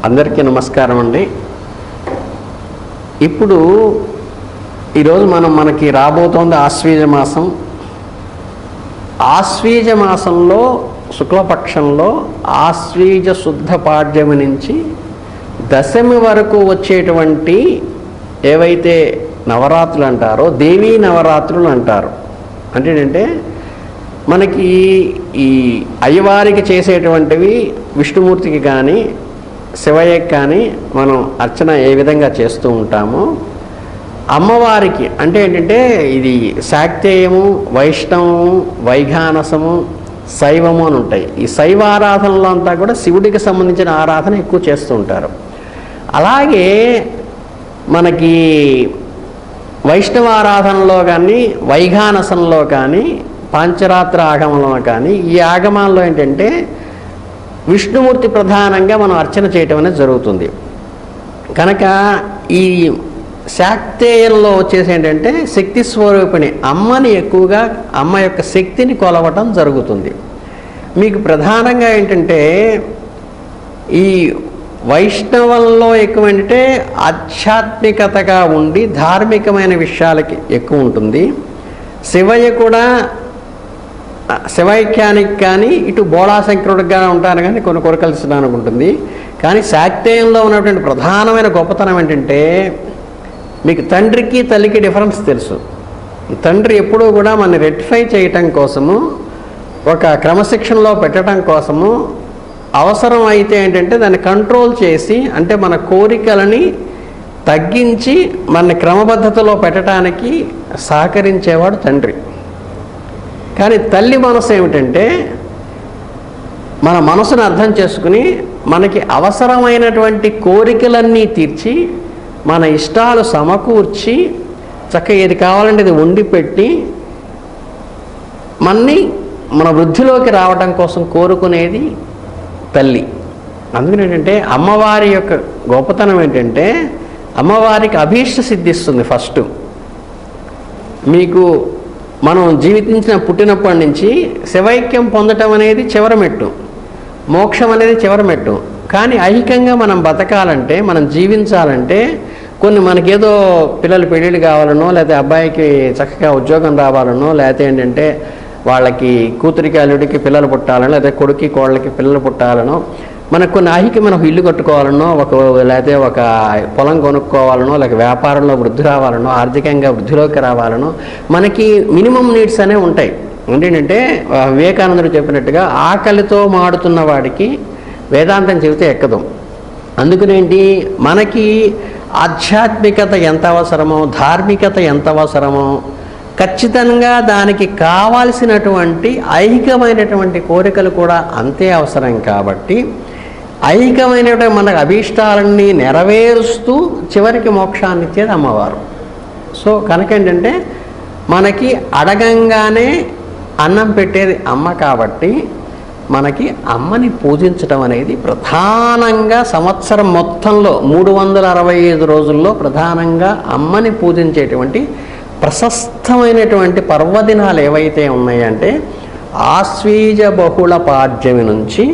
అందరికీ నమస్కారం అండి. ఇప్పుడు ఈరోజు మనకి రాబోతోంది ఆశ్వీజ మాసం. ఆశ్వీజ మాసంలో శుక్లపక్షంలో ఆశ్వీజ శుద్ధ పాడ్యమి నుంచి దశమి వరకు వచ్చేటువంటి ఏవైతే నవరాత్రులు అంటారో దేవీ నవరాత్రులు అంటారు. అంటే ఏంటంటే మనకి ఈ అయ్యవారికి చేసేటువంటివి విష్ణుమూర్తికి కానీ శివయ్యకి కానీ మనం అర్చన ఏ విధంగా చేస్తూ ఉంటామో, అమ్మవారికి అంటే ఏంటంటే ఇది శాక్తేయము, వైష్ణవము, వైఘానసము, శైవము అని ఉంటాయి. ఈ శైవ ఆరాధనలో అంతా కూడా శివుడికి సంబంధించిన ఆరాధన ఎక్కువ చేస్తూ ఉంటారు. అలాగే మనకి వైష్ణవ ఆరాధనలో కానీ వైఘానసంలో కానీ పాంచరాత్ర ఆగమంలో కానీ ఈ ఆగమాల్లో ఏంటంటే విష్ణుమూర్తి ప్రధానంగా మనం అర్చన చేయటం అనేది జరుగుతుంది. కనుక ఈ శాక్తేయంలో వచ్చేసి ఏంటంటే శక్తి స్వరూపిణి అమ్మని ఎక్కువగా అమ్మ యొక్క శక్తిని కొలవటం జరుగుతుంది. మీకు ప్రధానంగా ఏంటంటే ఈ వైష్ణవంలో ఎక్కువ ఏంటంటే ఆధ్యాత్మికతగా ఉండి ధార్మికమైన విషయాలకి ఎక్కువ ఉంటుంది. శివయ్య కూడా శివైక్యానికి కానీ ఇటు బోళాశంకరుడిగా ఉంటాను కానీ కొన్ని కోరికలిసడానికి ఉంటుంది. కానీ శాక్తేయంలో ఉన్నటువంటి ప్రధానమైన గొప్పతనం ఏంటంటే మీకు తండ్రికి తల్లికి డిఫరెన్స్ తెలుసు. తండ్రి ఎప్పుడూ కూడా మనని రెక్టిఫై చేయటం కోసము, ఒక క్రమశిక్షణలో పెట్టడం కోసము, అవసరం అయితే ఏంటంటే దాన్ని కంట్రోల్ చేసి అంటే మన కోరికలని తగ్గించి మన క్రమబద్ధతలో పెట్టడానికి సహకరించేవాడు తండ్రి. కానీ తల్లి మనసు ఏమిటంటే మన మనసును అర్థం చేసుకుని మనకి అవసరమైనటువంటి కోరికలన్నీ తీర్చి మన ఇష్టాలు సమకూర్చి చక్కగా ఏది కావాలంటే ఇది వండి పెట్టి మన వృద్ధిలోకి రావడం కోసం కోరుకునేది తల్లి. అందుకని ఏంటంటే అమ్మవారి యొక్క గొప్పతనం ఏంటంటే అమ్మవారికి అభీష్ట సిద్ధిస్తుంది. ఫస్ట్ మీకు మనం పుట్టినప్పటి నుంచి శివైక్యం పొందటం అనేది చివరి మెట్టు, మోక్షం అనేది చివరి మెట్టు. కానీ ఐహికంగా మనం బతకాలంటే, మనం జీవించాలంటే మనకేదో పిల్లలు పెళ్ళిళ్ళు కావాలనో, లేకపోతే అబ్బాయికి చక్కగా ఉద్యోగం రావాలనో, లేకపోతే ఏంటంటే వాళ్ళకి కూతురికి అల్లుడికి పిల్లలు పుట్టాలనో, లేకపోతే కొడుక్కి కోళ్ళకి పిల్లలు పుట్టాలనో, మనకు కొన్ని ఐహికమైన ఇల్లు కట్టుకోవాలనో, లేకపోతే ఒక పొలం కొనుక్కోవాలనో, లేక వ్యాపారంలో వృద్ధి రావాలనో, ఆర్థికంగా వృద్ధిలోకి రావాలనో మనకి మినిమం నీడ్స్ అనేవి ఉంటాయి. ఏంటంటే వివేకానందుడు చెప్పినట్టుగా ఆకలితో మాడుతున్న వాడికి వేదాంతం చెబితే ఎక్కదు. అందుకనేంటి మనకి ఆధ్యాత్మికత ఎంత అవసరమో, ధార్మికత ఎంత అవసరమో, ఖచ్చితంగా దానికి కావాల్సినటువంటి ఐహికమైనటువంటి కోరికలు కూడా అంతే అవసరం. కాబట్టి ఐహికమైనటువంటి మన అభీష్టాలన్నీ నెరవేరుస్తూ చివరికి మోక్షాన్ని ఇచ్చేది అమ్మవారు. సో కనుక ఏంటంటే మనకి అడగంగానే అన్నం పెట్టేది అమ్మ. కాబట్టి మనకి అమ్మని పూజించడం అనేది ప్రధానంగా సంవత్సరం మొత్తంలో 365 రోజుల్లో ప్రధానంగా అమ్మని పూజించేటువంటి ప్రశస్తమైనటువంటి పర్వదినాలు ఏవైతే ఉన్నాయంటే ఆశ్వీజ బహుళ పాడ్యమి నుంచి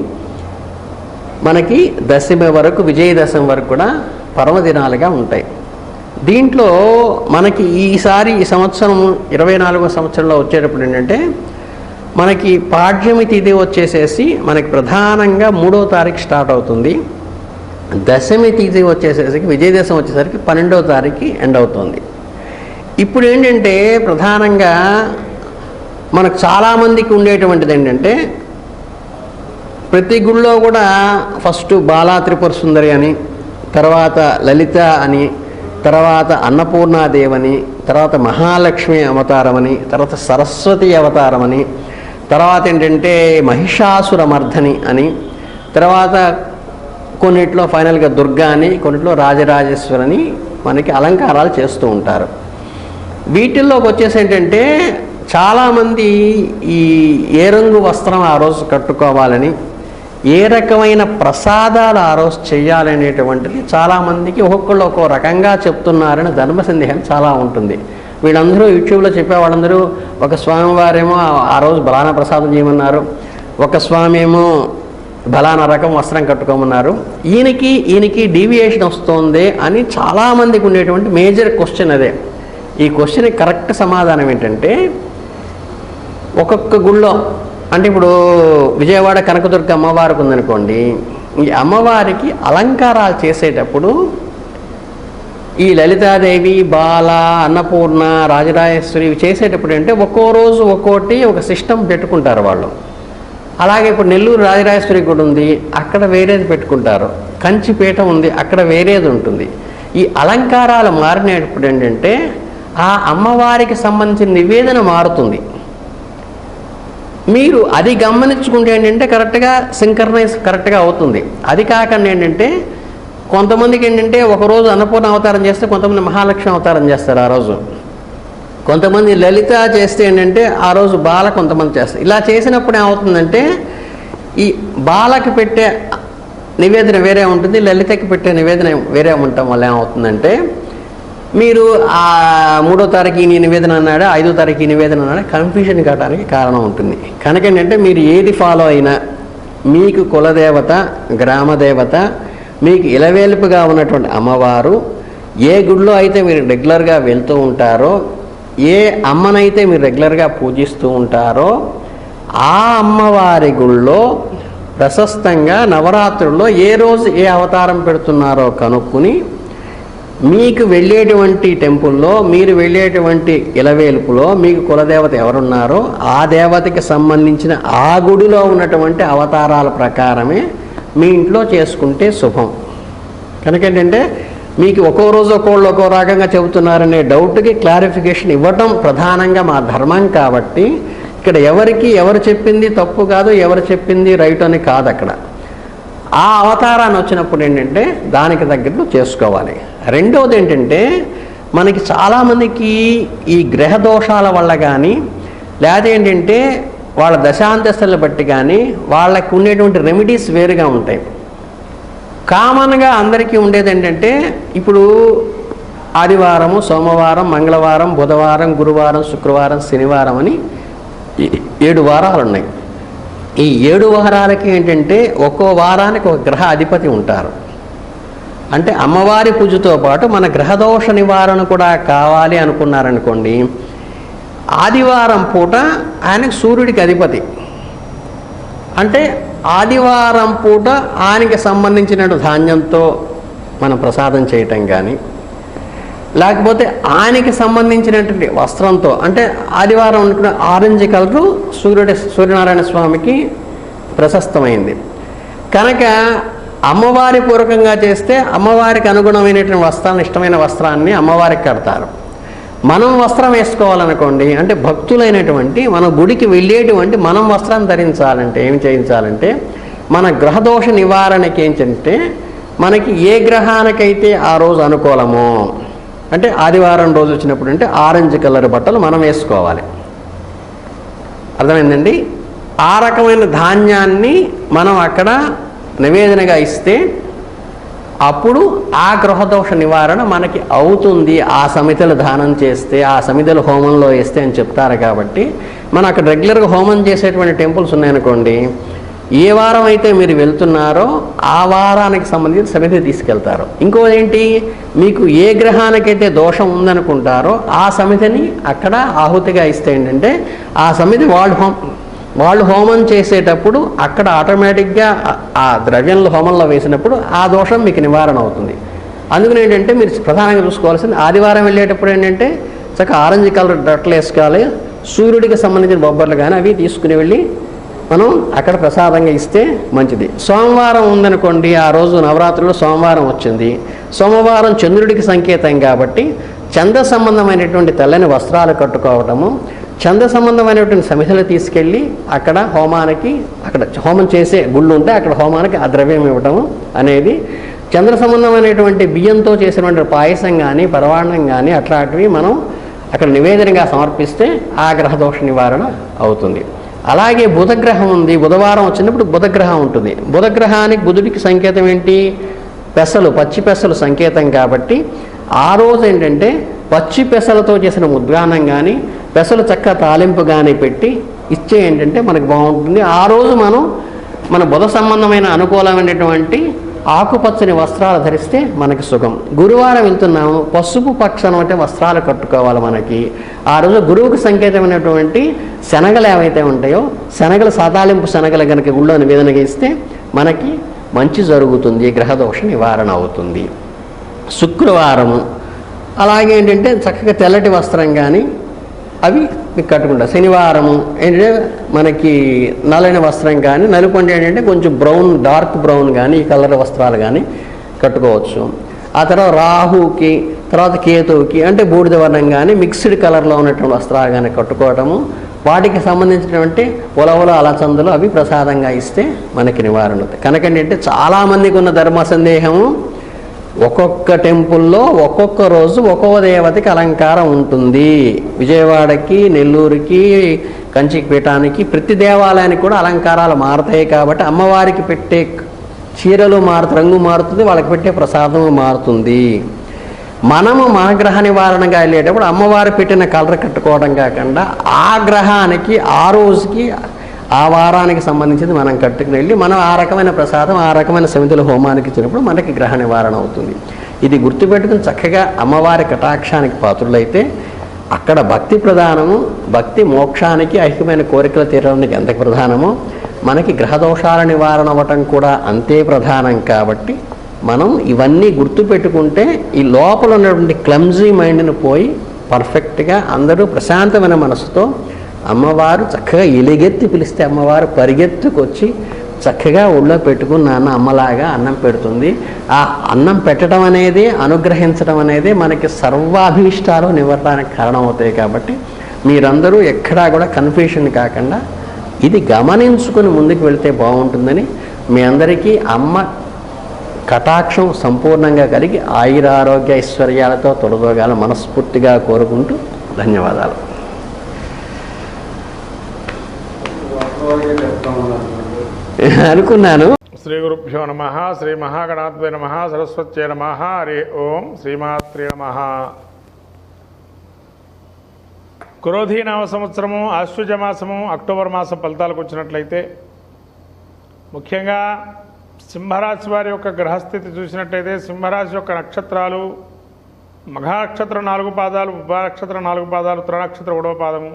మనకి దశమి వరకు, విజయదశమి వరకు కూడా పర్వదినాలుగా ఉంటాయి. దీంట్లో మనకి ఈ సంవత్సరం 24వ సంవత్సరంలో వచ్చేటప్పుడు ఏంటంటే మనకి పాడ్యమి తిథి వచ్చేసేసి మనకి ప్రధానంగా 3వ తారీఖు స్టార్ట్ అవుతుంది. దశమి తిథి వచ్చేసేసరికి విజయదశమి వచ్చేసరికి 12వ తారీఖు ఎండ్ అవుతుంది. ఇప్పుడు ఏంటంటే ప్రధానంగా మనకు చాలామందికి ఉండేటువంటిది ఏంటంటే ప్రతి గుళ్ళో కూడా ఫస్ట్ బాలా త్రిపుర సుందరి అని, తర్వాత లలిత అని, తర్వాత అన్నపూర్ణాదేవని, తర్వాత మహాలక్ష్మి అవతారమని, తర్వాత సరస్వతి అవతారమని, తర్వాత ఏంటంటే మహిషాసురమర్ధని అని, తర్వాత కొన్నిట్లో ఫైనల్గా దుర్గా అని, కొన్నిట్లో రాజరాజేశ్వరని మనకి అలంకారాలు చేస్తూ ఉంటారు. వీటిల్లోకి వచ్చేసి ఏంటంటే చాలామంది ఏ రంగు వస్త్రం ఆ రోజు కట్టుకోవాలని, ఏ రకమైన ప్రసాదాలు ఆ రోజు చేయాలనేటువంటిది చాలామందికి ఒక్కొక్కళ్ళు ఒక్కో రకంగా చెప్తున్నారని ధర్మ సందేహం చాలా ఉంటుంది. వీళ్ళందరూ యూట్యూబ్లో చెప్పేవాళ్ళందరూ ఒక స్వామివారేమో ఆ రోజు బలాన ప్రసాదం చేయమన్నారు, ఒక స్వామి ఏమో బలానా రకం వస్త్రం కట్టుకోమన్నారు, ఈయనకి డీవియేషన్ వస్తుంది అని చాలామందికి ఉండేటువంటి మేజర్ క్వశ్చన్ అదే. ఈ క్వశ్చన్ కరెక్ట్ సమాధానం ఏంటంటే, ఒక్కొక్క గుళ్ళో అంటే ఇప్పుడు విజయవాడ కనకదుర్గ అమ్మవారికి ఉందనుకోండి, ఈ అమ్మవారికి అలంకారాలు చేసేటప్పుడు ఈ లలితాదేవి, బాల, అన్నపూర్ణ, రాజరాజేశ్వరి ఇవి చేసేటప్పుడు అంటే ఒక్కో రోజు ఒక్కోటి ఒక సిస్టమ్ పెట్టుకుంటారు వాళ్ళు. అలాగే ఇప్పుడు నెల్లూరు రాజరాజేశ్వరి గుడి ఉంది, అక్కడ వేరేది పెట్టుకుంటారు. కంచిపేట ఉంది, అక్కడ వేరేది ఉంటుంది. ఈ అలంకారాలు మారినప్పుడు ఏంటంటే ఆ అమ్మవారికి సంబంధించిన నివేదన మారుతుంది. మీరు అది గమనించుకుంటే ఏంటంటే కరెక్ట్గా సింక్రనైజ్ కరెక్ట్గా అవుతుంది. అది కాకుండా ఏంటంటే కొంతమందికి ఏంటంటే ఒకరోజు అన్నపూర్ణ అవతారం చేస్తే కొంతమంది మహాలక్ష్మి అవతారం చేస్తారు ఆ రోజు, కొంతమంది లలిత చేస్తే ఏంటంటే ఆ రోజు బాల కొంతమంది చేస్తారు. ఇలా చేసినప్పుడు ఏమవుతుందంటే ఈ బాలకి పెట్టే నివేదన వేరే ఉంటుంది, లలితకి పెట్టే నివేదన వేరే ఉండటం వల్ల ఏమవుతుందంటే మీరు ఆ 3వ తారీఖు ఈ నివేదన అన్నాడా, 5వ తారీఖు ఈ నివేదన అన్నాడా కన్ఫ్యూజన్ కావడానికి కారణం ఉంటుంది. కనుక ఏంటంటే మీరు ఏది ఫాలో అయినా మీకు కులదేవత, గ్రామదేవత, మీకు ఇలవేలుపుగా ఉన్నటువంటి అమ్మవారు, ఏ గుడిలో అయితే మీరు రెగ్యులర్గా వెళ్తూ ఉంటారో, ఏ అమ్మనైతే మీరు రెగ్యులర్గా పూజిస్తూ ఉంటారో ఆ అమ్మవారి గుళ్ళో ప్రశస్తంగా నవరాత్రుల్లో ఏ రోజు ఏ అవతారం పెడుతున్నారో కనుక్కుని మీకు వెళ్ళేటువంటి టెంపుల్లో, మీరు వెళ్ళేటువంటి ఇలవేలుపులో మీకు కులదేవత ఎవరున్నారో ఆ దేవతకి సంబంధించిన ఆ గుడిలో ఉన్నటువంటి అవతారాల ప్రకారమే మీ ఇంట్లో చేసుకుంటే శుభం. కనుక ఏంటంటే మీకు ఒక్కో రోజు ఒక్కోళ్ళు ఒక్కో రకంగా చెబుతున్నారనే డౌట్కి క్లారిఫికేషన్ ఇవ్వటం ప్రధానంగా మా ధర్మం. కాబట్టి ఇక్కడ ఎవరు చెప్పింది తప్పు కాదు, ఎవరు చెప్పింది రైట్ అని కాదు. అక్కడ ఆ అవతారాన్ని వచ్చినప్పుడు ఏంటంటే దానికి తగ్గట్టు చేసుకోవాలి. రెండవది ఏంటంటే మనకి చాలామందికి ఈ గ్రహ దోషాల వల్ల కానీ లేదా ఏంటంటే వాళ్ళ దశాంతస్తులను బట్టి కానీ వాళ్ళకి ఉండేటువంటి రెమెడీస్ వేరుగా ఉంటాయి. కామన్గా అందరికీ ఉండేది ఏంటంటే ఇప్పుడు ఆదివారము, సోమవారం, మంగళవారం, బుధవారం, గురువారం, శుక్రవారం, శనివారం అని 7 వారాలు ఉన్నాయి. ఈ 7 వారాలకి ఏంటంటే ఒక్కో వారానికి ఒక గ్రహ అధిపతి ఉంటారు. అంటే అమ్మవారి పూజతో పాటు మన గ్రహదోష నివారణ కూడా కావాలి అనుకున్నారనుకోండి, ఆదివారం పూట ఆయనకు సూర్యుడికి అధిపతి. అంటే ఆదివారం పూట ఆయనకి సంబంధించిన ధాన్యంతో మనం ప్రసాదం చేయటం కానీ, లేకపోతే ఆయనకి సంబంధించినటువంటి వస్త్రంతో, అంటే ఆదివారం అనుకున్న ఆరెంజ్ కలరు సూర్యనారాయణ స్వామికి ప్రశస్తమైంది కనుక అమ్మవారి పూర్వకంగా చేస్తే అమ్మవారికి అనుగుణమైనటువంటి వస్త్రాన్ని, ఇష్టమైన వస్త్రాన్ని అమ్మవారికి కడతారు. మనం వస్త్రం వేసుకోవాలనుకోండి, అంటే భక్తులైనటువంటి మన గుడికి వెళ్ళేటువంటి మనం వస్త్రం ధరించాలంటే ఏం చేయించాలంటే మన గ్రహదోష నివారణకి ఏంటంటే మనకి ఏ గ్రహానికైతే ఆ రోజు అనుకూలమో, అంటే ఆదివారం రోజు వచ్చినప్పుడు అంటే ఆరెంజ్ కలర్ బట్టలు మనం వేసుకోవాలి. అర్థమైందండి? ఆ రకమైన ధాన్యాన్ని మనం అక్కడ నివేదనగా ఇస్తే అప్పుడు ఆ గ్రహదోష నివారణ మనకి అవుతుంది. ఆ సమితలు దానం చేస్తే, ఆ సమితలు హోమంలో వేస్తే అని చెప్తారు. కాబట్టి మనం అక్కడ రెగ్యులర్గా హోమం చేసేటువంటి టెంపుల్స్ ఉన్నాయనుకోండి, ఏ వారం అయితే మీరు వెళ్తున్నారో ఆ వారానికి సంబంధించిన సమితి తీసుకెళ్తారు. ఇంకోటి ఏంటి, మీకు ఏ గ్రహానికైతే దోషం ఉందనుకుంటారో ఆ సమితిని అక్కడ ఆహుతిగా ఇస్తే ఏంటంటే ఆ సమితి వాళ్ళు హోమం చేసేటప్పుడు అక్కడ ఆటోమేటిక్గా ఆ ద్రవ్యంలో హోమంలో వేసినప్పుడు ఆ దోషం మీకు నివారణ అవుతుంది. అందుకని ఏంటంటే మీరు ప్రధానంగా చూసుకోవాల్సింది ఆదివారం వెళ్ళేటప్పుడు ఏంటంటే చక్కగా ఆరెంజ్ కలర్ బట్టలు వేసుకోవాలి. సూర్యుడికి సంబంధించిన బొబ్బర్లు కానీ అవి తీసుకుని వెళ్ళి మనం అక్కడ ప్రసాదంగా ఇస్తే మంచిది. సోమవారం ఉందనుకోండి, ఆ రోజు నవరాత్రుల్లో సోమవారం వచ్చింది. సోమవారం చంద్రుడికి సంకేతం కాబట్టి చంద్ర సంబంధమైనటువంటి తెల్లని వస్త్రాలు కట్టుకోవటము, చంద్ర సంబంధమైనటువంటి సమిధలు తీసుకెళ్ళి అక్కడ హోమానికి, అక్కడ హోమం చేసే గుళ్ళు ఉంటే అక్కడ హోమానికి ఆ ద్రవ్యం ఇవ్వటము అనేది, చంద్ర సంబంధమైనటువంటి బియ్యంతో చేసినటువంటి పాయసం కానీ పరవాణం కానీ అట్లాంటివి మనం అక్కడ నివేదనగా సమర్పిస్తే ఆ గ్రహదోష నివారణ అవుతుంది. అలాగే బుధగ్రహం ఉంది, బుధవారం వచ్చినప్పుడు బుధగ్రహం ఉంటుంది. బుధగ్రహానికి బుధుడికి సంకేతం ఏంటి, పెసలు, పచ్చి పెసలు సంకేతం. కాబట్టి ఆ రోజు ఏంటంటే పచ్చి పెసలతో చేసిన ముద్గానం కానీ పెసలు చక్క తాలింపు కానీ పెట్టి ఇచ్చే ఏంటంటే మనకు బాగుంటుంది. ఆ రోజు మనం మన బుధ సంబంధమైన అనుకూలమైనటువంటి ఆకుపచ్చని వస్త్రాలు ధరిస్తే మనకి సుఖం. గురువారం వెళ్తున్నాము, పసుపు పక్షం అంటే వస్త్రాలు కట్టుకోవాలి. మనకి ఆ రోజు గురువుకు సంకేతమైనటువంటి శనగలు ఏవైతే ఉంటాయో శనగలు సాతాళింపు శనగలు కనుక గుళ్ళో నివేదనగా ఇస్తే మనకి మంచి జరుగుతుంది, గ్రహదోష నివారణ అవుతుంది. శుక్రవారము అలాగే ఏంటంటే చక్కగా తెల్లటి వస్త్రం కానీ అవి మీకు కట్టుకుంటారు. శనివారము ఏంటంటే మనకి నల్లని వస్త్రం కానీ, నలుపు అంటే ఏంటంటే కొంచెం బ్రౌన్ డార్క్ బ్రౌన్ కానీ ఈ కలర్ వస్త్రాలు కానీ కట్టుకోవచ్చు. ఆ తర్వాత రాహుకి తర్వాత కేతువుకి అంటే బూడిద వర్ణం కానీ మిక్స్డ్ కలర్లో ఉన్నటువంటి వస్త్రాలు కానీ కట్టుకోవటము, వాటికి సంబంధించినటువంటి ఉలవలు అలచందులు అవి ప్రసాదంగా ఇస్తే మనకి నివారణ అవుతాయి. కనుక ఏంటంటే చాలామందికి ఉన్న ధర్మ సందేహము ఒక్కొక్క టెంపుల్లో ఒక్కొక్క రోజు ఒక్కొక్క దేవతకి అలంకారం ఉంటుంది. విజయవాడకి, నెల్లూరుకి, కంచికి పీఠానికి ప్రతి దేవాలయానికి కూడా అలంకారాలు మారుతాయి. కాబట్టి అమ్మవారికి పెట్టే చీరలు రంగు మారుతుంది, వాళ్ళకి పెట్టే ప్రసాదము మారుతుంది. మనము మన గ్రహ నివారణగా వెళ్ళేటప్పుడు అమ్మవారు పెట్టిన కలర్ కట్టుకోవడం కాకుండా ఆ గ్రహానికి ఆ రోజుకి ఆ వారానికి సంబంధించింది మనం కట్టుకుని వెళ్ళి మనం ఆ రకమైన ప్రసాదం ఆ రకమైన సమితుల హోమానికి ఇచ్చినప్పుడు మనకి గ్రహ నివారణ అవుతుంది. ఇది గుర్తుపెట్టుకుని చక్కగా అమ్మవారి కటాక్షానికి పాత్రులైతే అక్కడ భక్తి ప్రధానము, భక్తి మోక్షానికి ఐక్యమైన కోరికలు తీరడానికి ఎంత ప్రధానమో మనకి గ్రహదోషాల నివారణ అవ్వటం కూడా అంతే ప్రధానం. కాబట్టి మనం ఇవన్నీ గుర్తుపెట్టుకుంటే ఈ లోపల ఉన్నటువంటి క్లమ్జీ మైండ్ని పోయి పర్ఫెక్ట్గా అందరూ ప్రశాంతమైన మనసుతో అమ్మవారు చక్కగా ఎలుగెత్తి పిలిస్తే అమ్మవారు పరిగెత్తుకొచ్చి చక్కగా ఒళ్ళో పెట్టుకుని నాన్న అమ్మలాగా అన్నం పెడుతుంది. ఆ అన్నం పెట్టడం అనేది, అనుగ్రహించడం అనేది మనకి సర్వాభీష్టాలు నివారణకు కారణమవుతాయి. కాబట్టి మీరందరూ ఎక్కడా కూడా కన్ఫ్యూషన్ కాకుండా ఇది గమనించుకుని ముందుకు వెళ్తే బాగుంటుందని మీ అందరికీ అమ్మ కటాక్షం సంపూర్ణంగా కలిగి ఆయురారోగ్య ఐశ్వర్యాలతో తొలగోగాలని మనస్ఫూర్తిగా కోరుకుంటూ ధన్యవాదాలు. అనుకున్నాను. శ్రీ గురుభ్యో నమ. శ్రీ మహాగణాధిపతయే నమ. సరస్వత్యై నమ. హరి ఓం. శ్రీమాత్రే నమ. క్రోధీనామ సంవత్సరము ఆశ్వజ మాసము అక్టోబర్ మాసం ఫలితాలకు వచ్చినట్లయితే ముఖ్యంగా సింహరాశి వారి యొక్క గ్రహస్థితి చూసినట్లయితే సింహరాశి యొక్క నక్షత్రాలు మఘానక్షత్రం 4 పాదాలు, ఉపనక్షత్రం 4 పాదాలు, త్రినక్షత్రం 1వ పాదము.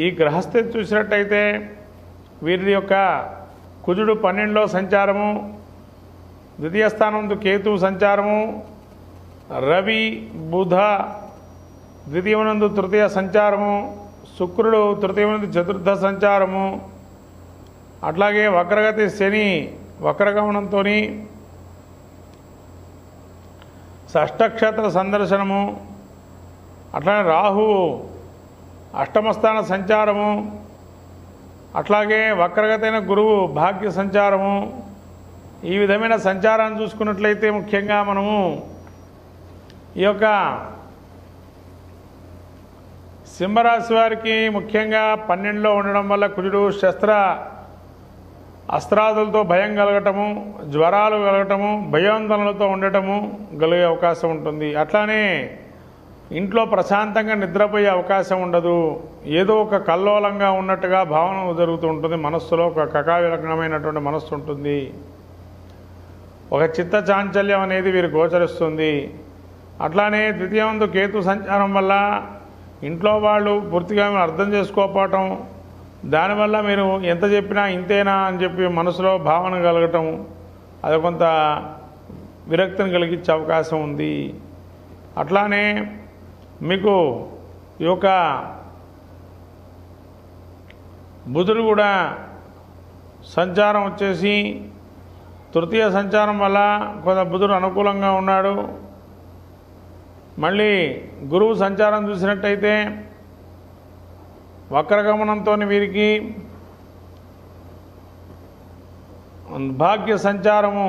ఈ గ్రహస్థితి చూసినట్టయితే వీరి యొక్క కుజుడు 12లో సంచారము, ద్వితీయ స్థానంలో కేతువు సంచారము, రవి బుధ ద్వితీయమునందు తృతీయ సంచారము, శుక్రుడు తృతీయమునందు చతుర్థ సంచారము, అట్లాగే వక్రగతి శని వక్రగమనంతో షష్ఠక్షేత్ర సందర్శనము, అట్లాగే రాహువు అష్టమస్థాన సంచారము, అట్లాగే వక్రగతైన గురువు భాగ్య సంచారము. ఈ విధమైన సంచారాన్ని చూసుకున్నట్లయితే ముఖ్యంగా మనము ఈ యొక్క సింహరాశి వారికి ముఖ్యంగా 12లో ఉండడం వల్ల కుజుడు శస్త్ర అస్త్రాదులతో భయం కలగటము, జ్వరాలు కలగటము, భయాందోళనలతో ఉండటము కలిగే అవకాశం ఉంటుంది. అట్లానే ఇంట్లో ప్రశాంతంగా నిద్రపోయే అవకాశం ఉండదు. ఏదో ఒక కల్లోలంగా ఉన్నట్టుగా భావన జరుగుతూ ఉంటుంది. మనస్సులో ఒక కకావిలకమైనటువంటి మనస్సు ఉంటుంది. ఒక చిత్త చాంచల్యం అనేది వీరు గోచరిస్తుంది. అట్లానే ద్వితీయమందు కేతు సంచారం వల్ల ఇంట్లో వాళ్ళు పూర్తిగా అర్థం చేసుకోకపోవటం, దానివల్ల మీరు ఎంత చెప్పినా ఇంతేనా అని చెప్పి మనసులో భావన కలగటం, అది కొంత విరక్తిని కలిగించే అవకాశం ఉంది. అట్లానే మీకు ఈ యొక్క బుధుడు కూడా సంచారం వచ్చేసి తృతీయ సంచారం వల్ల కొంత బుధుడు అనుకూలంగా ఉన్నాడు. మళ్ళీ గురువు సంచారం చూసినట్టయితే వక్రగమనంతో వీరికి భాగ్య సంచారము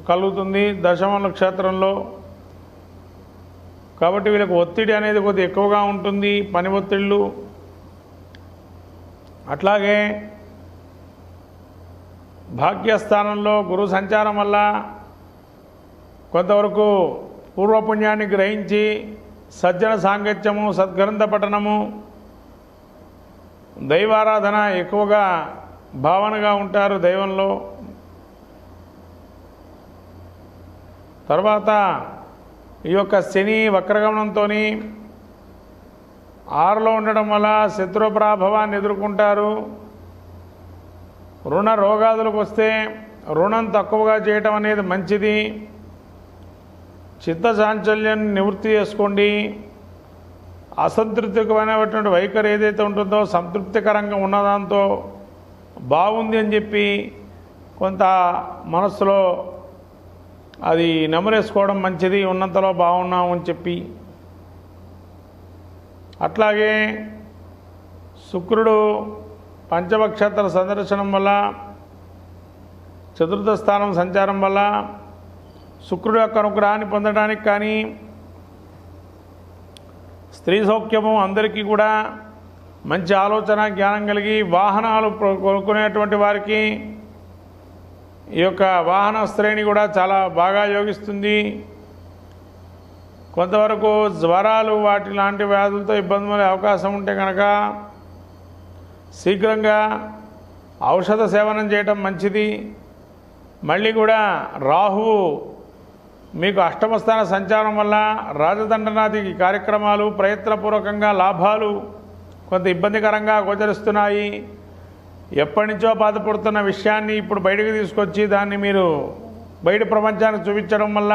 కలుగుతుంది దశమ క్షేత్రంలో. కాబట్టి వీళ్ళకి ఒత్తిడి అనేది కొద్దిగా ఎక్కువగా ఉంటుంది, పని ఒత్తిళ్ళు. అట్లాగే భాగ్యస్థానంలో గురు సంచారం వల్ల కొంతవరకు పూర్వపుణ్యాన్ని గ్రహించి సజ్జన సాంగత్యము, సద్గ్రంథ పఠనము, దైవారాధన ఎక్కువగా భావనగా ఉంటారు దైవంలో. తర్వాత ఈ యొక్క శని వక్రగమనంతో 6లో ఉండడం వల్ల శత్రు ప్రాభవాన్ని ఎదుర్కొంటారు. రుణ రోగాదులకు వస్తే రుణం తక్కువగా చేయటం అనేది మంచిది. చిత్తచాంచల్యం నివృత్తి చేసుకోండి. అసంతృప్తికరమైనటువంటి వైఖరి ఏదైతే ఉంటుందో సంతృప్తికరంగా ఉన్నదాంతో బాగుంది అని చెప్పి కొంత మనస్సులో అది నెమరేసుకోవడం మంచిది, ఉన్నంతలో బాగున్నాము అని చెప్పి. అట్లాగే శుక్రుడు పంచమక్షత్ర సందర్శనం వల్ల, చతుర్థ స్థానం సంచారం వల్ల శుక్రుడు యొక్క అనుగ్రహాన్ని పొందడానికి కానీ, స్త్రీ సౌఖ్యము అందరికీ కూడా మంచి ఆలోచన జ్ఞానం కలిగి వాహనాలు కొనుక్కునేటువంటి వారికి ఈ యొక్క వాహన శ్రేణి కూడా చాలా బాగా యోగిస్తుంది. కొంతవరకు జ్వరాలు వాటి లాంటి వ్యాధులతో ఇబ్బంది పడే అవకాశం ఉంటే కనుక శీఘ్రంగా ఔషధ సేవనం చేయటం మంచిది. మళ్ళీ కూడా రాహువు మీకు అష్టమ స్థాన సంచారం వల్ల రాజదండనాది కార్యక్రమాలు, ప్రయత్నపూర్వకంగా లాభాలు కొంత ఇబ్బందికరంగా గోచరిస్తున్నాయి. ఎప్పటి నుంచో బాధపడుతున్న విషయాన్ని ఇప్పుడు బయటకు తీసుకొచ్చి దాన్ని మీరు బయట ప్రపంచానికి చూపించడం వల్ల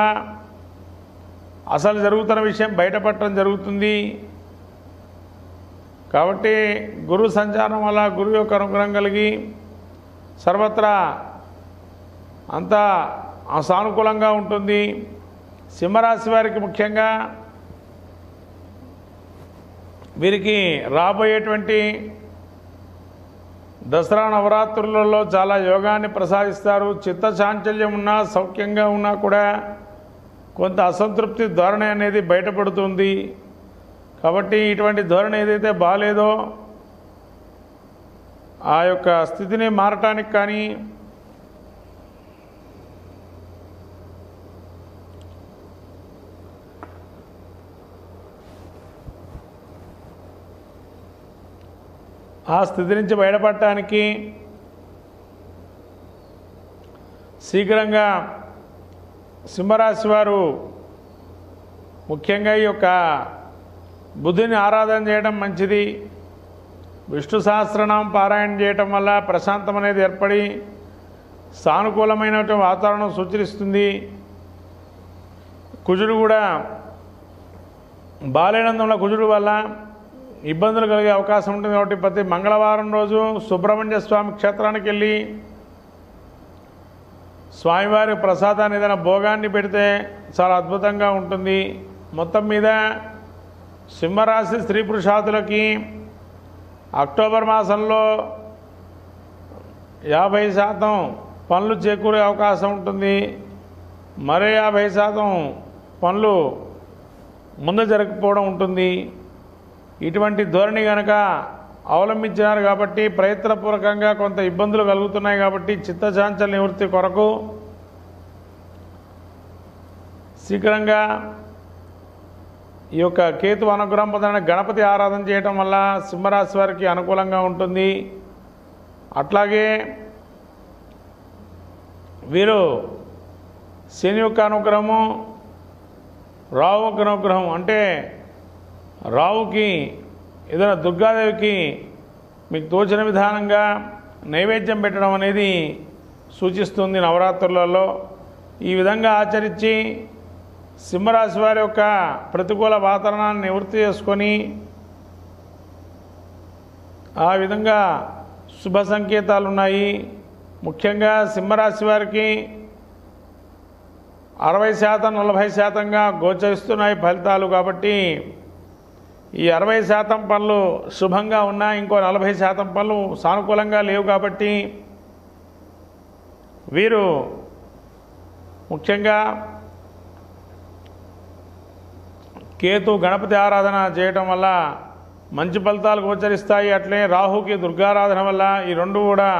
అసలు జరుగుతున్న విషయం బయటపడటం జరుగుతుంది. కాబట్టి గురు సంచారం వల్ల గురువు యొక్క అనుగ్రహం కలిగి సర్వత్రా అంతా సానుకూలంగా ఉంటుంది. సింహరాశి వారికి ముఖ్యంగా వీరికి రాబోయేటువంటి దసరా నవరాత్రులలో చాలా యోగాన్ని ప్రసాదిస్తారు. చిత్తచాంచల్యం ఉన్నా, సౌఖ్యంగా ఉన్నా కూడా కొంత అసంతృప్తి ధోరణి అనేది బయటపడుతుంది. కాబట్టి ఇటువంటి ధోరణి ఏదైతే బాలేదో ఆ యొక్క స్థితిని మారటానికి కానీ, ఆ స్థితి నుంచి బయటపడటానికి శీఘ్రంగా సింహరాశి వారు ముఖ్యంగా ఈ యొక్క బుధుని ఆరాధన చేయడం మంచిది. విష్ణు సహస్రనామం పారాయణ చేయటం వల్ల ప్రశాంతం అనేది ఏర్పడి సానుకూలమైనటువంటి వాతావరణం సూచిస్తుంది. కుజుడు కూడా బాలేనందున కుజుడు వల్ల ఇబ్బందులు కలిగే అవకాశం ఉంటుంది. కాబట్టి ప్రతి మంగళవారం రోజు సుబ్రహ్మణ్య స్వామి క్షేత్రానికి వెళ్ళి స్వామివారి ప్రసాదాన్ని ఏదైనా భోగాన్ని పెడితే చాలా అద్భుతంగా ఉంటుంది. మొత్తం మీద సింహరాశి స్త్రీ పురుషాదులకి అక్టోబర్ మాసంలో 50% పనులు చేకూరే అవకాశం ఉంటుంది. మరో 50% పనులు ముందు జరగకపోవడం ఉంటుంది. ఇటువంటి ధోరణి కనుక అవలంబించినారు కాబట్టి ప్రయత్నపూర్వకంగా కొంత ఇబ్బందులు కలుగుతున్నాయి. కాబట్టి చిత్తచాంచల్య నివృత్తి కొరకు శీఘ్రంగా ఈ యొక్క కేతు అనుగ్రహం పొందడానికి గణపతి ఆరాధన చేయటం వల్ల సింహరాశి వారికి అనుకూలంగా ఉంటుంది. అట్లాగే వీరు శని యొక్క అనుగ్రహము, రాహు యొక్క అనుగ్రహం, అంటే రావుకి ఏదైనా దుర్గాదేవికి మీకు తోచిన విధానంగా నైవేద్యం పెట్టడం అనేది సూచిస్తుంది నవరాత్రులలో. ఈ విధంగా ఆచరించి సింహరాశి వారి యొక్క ప్రతికూల వాతావరణాన్ని నివృత్తి చేసుకొని ఆ విధంగా శుభ సంకేతాలు ఉన్నాయి. ముఖ్యంగా సింహరాశి వారికి 60% 40%గా గోచరిస్తున్నాయి ఫలితాలు. కాబట్టి ఈ 60% పనులు శుభంగా ఉన్నాయి, ఇంకో 40% పనులు సానుకూలంగా లేవు. కాబట్టి వీరు ముఖ్యంగా కేతు గణపతి ఆరాధన చేయటం వల్ల మంచి ఫలితాలు గోచరిస్తాయి. అట్లే రాహుకి దుర్గారాధన వల్ల ఈ రెండు కూడా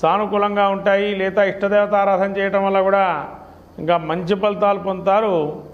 సానుకూలంగా ఉంటాయి. లేదా ఇష్టదేవత ఆరాధన చేయటం వల్ల కూడా ఇంకా మంచి ఫలితాలు పొందుతారు.